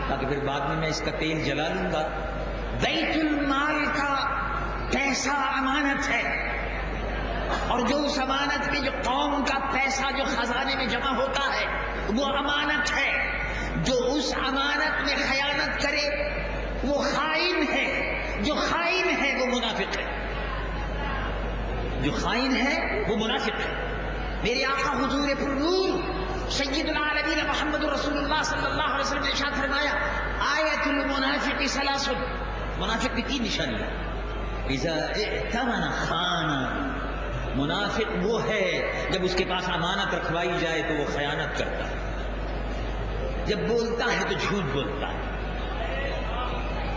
تاکہ پھر بعد میں اس کا تیل جلا لوں گا۔ بیت المال کا پیسہ امانت ہے، اور جو اس امانت میں جو قوم کا پیسہ جو خزانے میں جمع ہوتا ہے وہ امانت ہے۔ جو اس امانت میں خیانت کرے وہ خائن ہے، جو خائن ہے وہ منافق ہے، جو خائن ہے وہ منافق ہے۔ میرے آقا حضور پرنور سید العالمین محمد رسول اللہ صلی اللہ علیہ وسلم نے ارشاد فرمایا آیت المنافق ثلاث، منافق کی 3 نشانیاں۔ اذا ائتمن خان، منافق وہ ہے جب اس کے پاس امانت رکھوائی جائے تو وہ خیانت کرتا ہے، جب بولتا ہے تو جھوٹ بولتا ہے،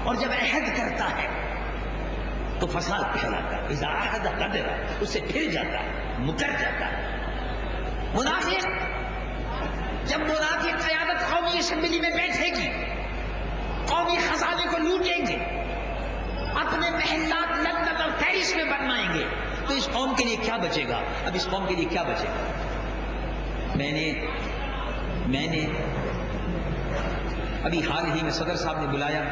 اور جب عہد کرتا ہے تو فساد پھیلاتا ہے۔ اذا عہد غدر، اس سے پھر جاتا ہے، مکر جاتا ہے۔ منافق جب منافق قیادت قومی اسمبلی میں بیٹھے گی، قومی خزانے کو لوٹیں گے، اپنے محلات لندن اور پیرس میں بنوائیں گے، تو اس قوم کے لیے کیا بچے گا؟ اب اس قوم کے لیے کیا بچے گا؟ میں نے ابھی حال ہی میں صدر صاحب نے بلایا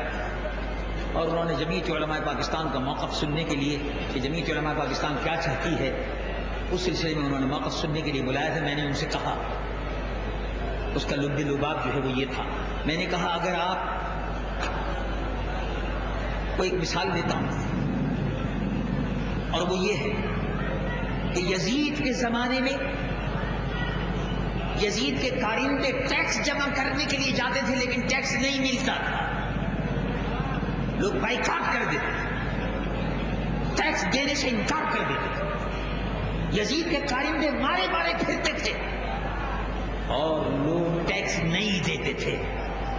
اور انہوں نے جمعیت علماء پاکستان کا موقف سننے کے لیے کہ جمعیت علماء پاکستان کیا چاہتی ہے، اس سلسلے میں انہوں نے موقف سننے کے لیے بلایا تھا۔ میں نے ان سے کہا، اس کا لب لباب جو ہے وہ یہ تھا، میں نے کہا اگر آپ کو ایک مثال دیتا ہوں، اور وہ یہ ہے کہ یزید کے زمانے میں یزید کے کارندے ٹیکس جمع کرنے کے لیے جاتے تھے لیکن ٹیکس نہیں ملتا تھا، لوگ بائیکاٹ کر دیتے تھے، ٹیکس دینے سے انکار کر دیتے تھے، یزید کے کارندے مارے مارے پھرتے تھے اور لوگ ٹیکس نہیں دیتے تھے۔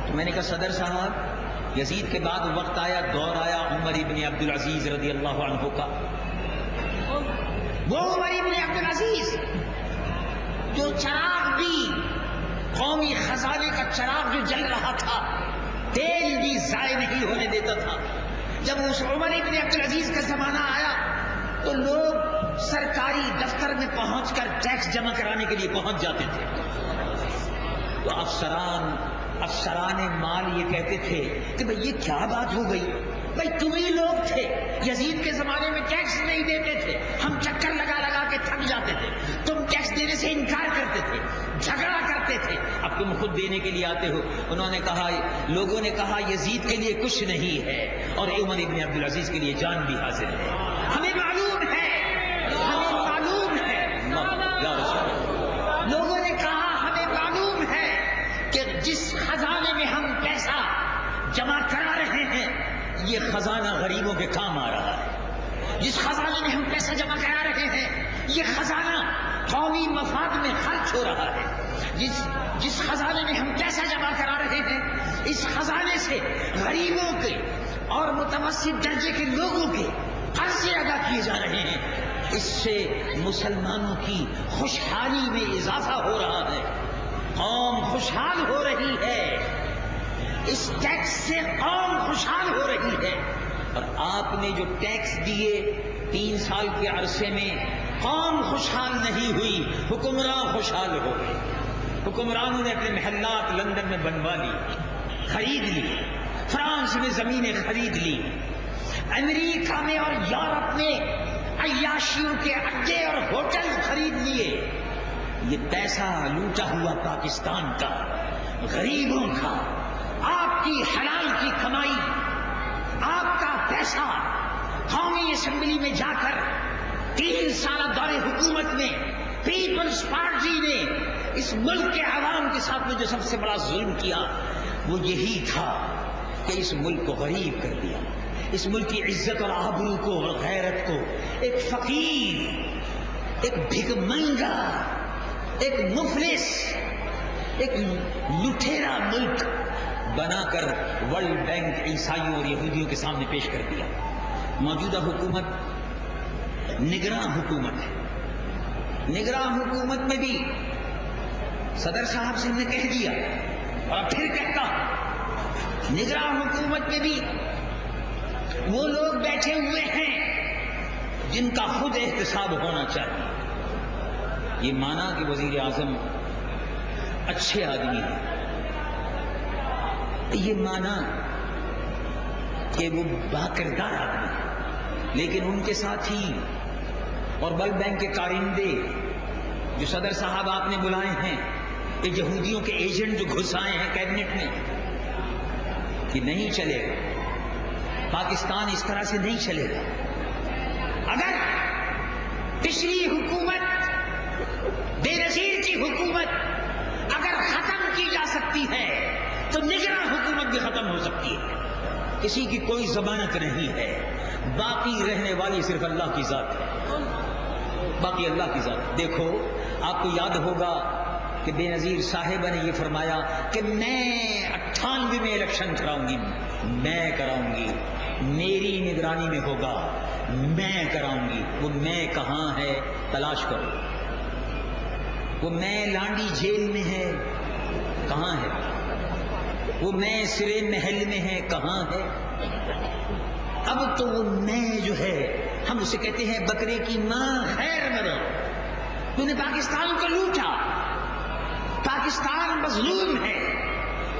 تو میں نے کہا صدر صاحب، یزید کے بعد وقت آیا، دور آیا عمر ابن عبدالعزیز رضی اللہ عنہ کا، وہ عمر ابن عبدالعزیز جو چراغ بھی قومی خزانے کا چراغ جو جل رہا تھا، تیل بھی ضائع نہیں ہونے دیتا تھا، جب اس عمر ابن عبدالعزیز کا زمانہ آیا تو لوگ سرکاری دفتر میں پہنچ کر ٹیکس جمع کرانے کے لیے پہنچ جاتے تھے، تو افسران مال یہ کہتے تھے کہ بھئی یہ کیا بات ہو گئی، بھئی تم ہی لوگ تھے یزید کے زمانے میں ٹیکس نہیں دیتے تھے، ہم چکر لگا لگا کے تھک جاتے تھے، تم ٹیکس دینے سے انکار کرتے تھے، جھگڑا کرتے تھے، اب تم خود دینے کے لیے آتے ہو۔ انہوں نے کہا، لوگوں نے کہا یزید کے لیے کچھ نہیں ہے اور عمر ابن عبدالعزیز کے لیے جان بھی حاضر ہے، ہمیں معلوم ہے، ہمیں معلوم ہے، یا رسول اللہ، لوگوں نے کہا ہمیں معلوم ہے کہ جس خزانے میں ہم پیسہ جمع کرا رہے ہیں یہ خزانہ غریبوں کے کام آ رہا ہے، جس خزانے میں ہم پیسہ جمع کرا رہے ہیں یہ خزانہ قومی مفاد میں خرچ ہو رہا ہے، جس خزانے میں ہم پیسہ جمع کرا رہے ہیں اس خزانے سے غریبوں کے اور متوسط درجے کے لوگوں کے قرضے ادا کیے جا رہے ہیں، اس سے مسلمانوں کی خوشحالی میں اضافہ ہو رہا ہے، قوم خوشحال ہو رہی ہے، اس ٹیکس سے قوم خوشحال ہو رہی ہے، اور آپ نے جو ٹیکس دیے 3 سال کے عرصے میں قوم خوشحال نہیں ہوئی، حکمران خوشحال ہو گئے، حکمرانوں نے اپنے محلات لندن میں بنوا لی، خرید لی، فرانس میں زمینیں خرید لی، امریکہ میں اور یورپ میں عیاشیوں کے اڈے اور ہوٹل خرید لیے، یہ پیسہ لوٹا ہوا پاکستان کا، غریبوں کا، آپ کی حلال کی کمائی، آپ کا پیسہ قومی اسمبلی میں جا کر 3 سالہ دور حکومت میں پیپلز پارٹی نے اس ملک کے عوام کے ساتھ میں جو سب سے بڑا ظلم کیا وہ یہی تھا کہ اس ملک کو غریب کر دیا، اس ملک کی عزت اور آبرو کو اور غیرت کو ایک فقیر، ایک بھگمنگا، ایک مفلس، ایک لٹیرا ملک بنا کر ورلڈ بینک عیسائیوں اور یہودیوں کے سامنے پیش کر دیا۔ موجودہ حکومت نگراں حکومت ہے، نگراں حکومت میں بھی صدر صاحب سے نے کہہ دیا اور پھر کہتا ہوں، نگراں حکومت میں بھی وہ لوگ بیٹھے ہوئے ہیں جن کا خود احتساب ہونا چاہیے، یہ مانا کہ وزیر اعظم اچھے آدمی ہیں، یہ مانا کہ وہ باکردار آدمی ہے، لیکن ان کے ساتھی اور ورلڈ بینک کے کارندے جو صدر صاحب آپ نے بلائے ہیں، یہ یہودیوں کے ایجنٹ جو گھس آئے ہیں کیبنٹ میں، یہ نہیں چلے گا۔ پاکستان اس طرح سے نہیں چلے گا۔ اگر پچھلی حکومت بے نظیر کی حکومت اگر ختم کی جا سکتی ہے تو نگراں حکومت بھی ختم ہو سکتی ہے۔ کسی کی کوئی ضمانت نہیں ہے، باقی رہنے والی صرف اللہ کی ذات ہے، باقی اللہ کی ذات۔ دیکھو آپ کو یاد ہوگا کہ بے نظیر صاحبہ نے یہ فرمایا کہ میں 98 میں الیکشن کراؤں گی، میں کراؤں گی، میری نگرانی میں ہوگا، میں کراؤں گی۔ وہ میں کہاں ہے تلاش کرو، وہ میں لانڈی جیل میں ہے کہاں ہے، وہ میں سرے محل میں ہے کہاں ہے۔ اب تو وہ میں جو ہے ہم اسے کہتے ہیں بکرے کی ماں خیر مرو، تو نے پاکستان کو لوٹا، پاکستان مظلوم ہے،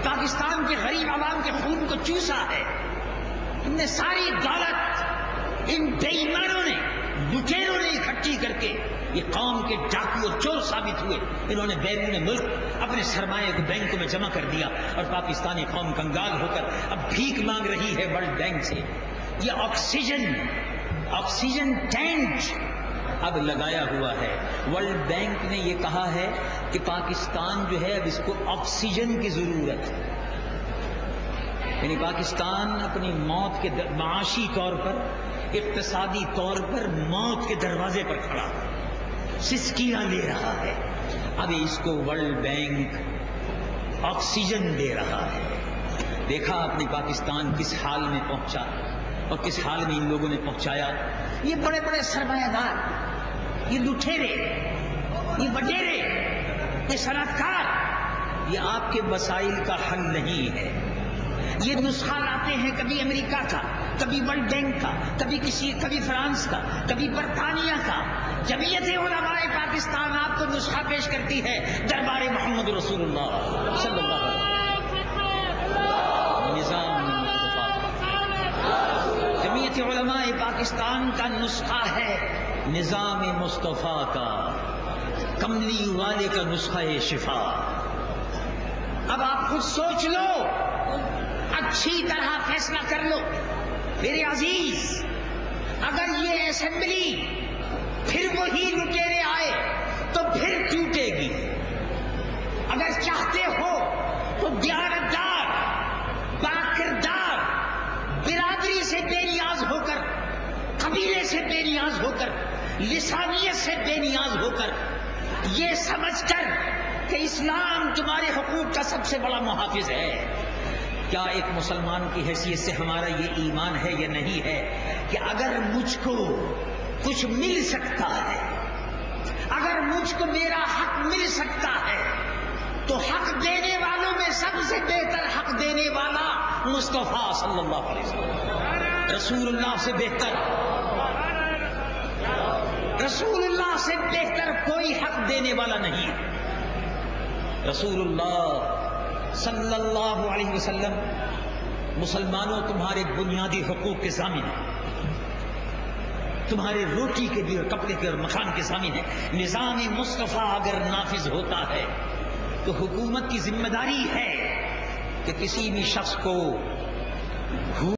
پاکستان کے غریب عوام کے خون کو چوسا ہے، تم نے ساری دولت ان بے ایمانوں نے، لٹیروں نے اکٹھی کر کے یہ قوم کے ڈاکو اور چور ثابت ہوئے، انہوں نے بیرون ملک اپنے سرمایہ کو بینکوں میں جمع کر دیا اور پاکستانی قوم کنگال ہو کر اب بھیک مانگ رہی ہے ورلڈ بینک سے۔ یہ آکسیجن ٹینک اب لگایا ہوا ہے۔ ورلڈ بینک نے یہ کہا ہے کہ پاکستان جو ہے اب اس کو آکسیجن کی ضرورت ہے، یعنی پاکستان اپنی موت کے معاشی طور پر، اقتصادی طور پر موت کے دروازے پر کھڑا ہے، سسکیاں لے رہا ہے۔ اب اس کو ورلڈ بینک آکسیجن دے رہا ہے۔ دیکھا اپنے پاکستان کس حال میں پہنچا اور کس حال میں ان لوگوں نے پہنچایا۔ یہ بڑے بڑے سرمایہ دار، یہ لٹیرے، یہ وڈیرے، یہ صنعت کار، یہ آپ کے مسائل کا حل نہیں ہے۔ یہ نسخہ لاتے ہیں کبھی امریکہ کا، کبھی ورلڈ بینک کا، کبھی فرانس کا، کبھی برطانیہ کا۔ جمعیت علماء پاکستان آپ کو نسخہ پیش کرتی ہے دربار محمد رسول اللہ صلی اللہ علیہ وسلم۔ نظام مصطفیٰ، جمعیت علماء پاکستان کا نسخہ ہے نظام مصطفیٰ کا، کملی والے کا نسخہ شفا۔ اب آپ خود سوچ لو، اچھی طرح فیصلہ کر لو میرے عزیز۔ اگر یہ اسمبلی پھر وہی لٹیرے آئے تو پھر ٹوٹے گی۔ اگر چاہتے ہو تو دیانتدار، باکردار، برادری سے بے نیاز ہو کر، قبیلے سے بے نیاز ہو کر، لسانیت سے بے نیاز ہو کر، یہ سمجھ کر کہ اسلام تمہارے حقوق کا سب سے بڑا محافظ ہے۔ کیا ایک مسلمان کی حیثیت سے ہمارا یہ ایمان ہے یا نہیں ہے کہ اگر مجھ کو کچھ مل سکتا ہے، اگر مجھ کو میرا حق مل سکتا ہے تو حق دینے والوں میں سب سے بہتر حق دینے والا مصطفیٰ صلی اللہ علیہ وسلم، رسول اللہ سے بہتر، رسول اللہ سے بہتر کوئی حق دینے والا نہیں ہے۔ رسول اللہ صلی اللہ علیہ وسلم، مسلمانوں تمہارے بنیادی حقوق کے ضامن ہیں، تمہارے روٹی کے بھی اور کپڑے کے اور مکان کے ضامن ہیں۔ نظام مصطفیٰ اگر نافذ ہوتا ہے تو حکومت کی ذمہ داری ہے کہ کسی بھی شخص کو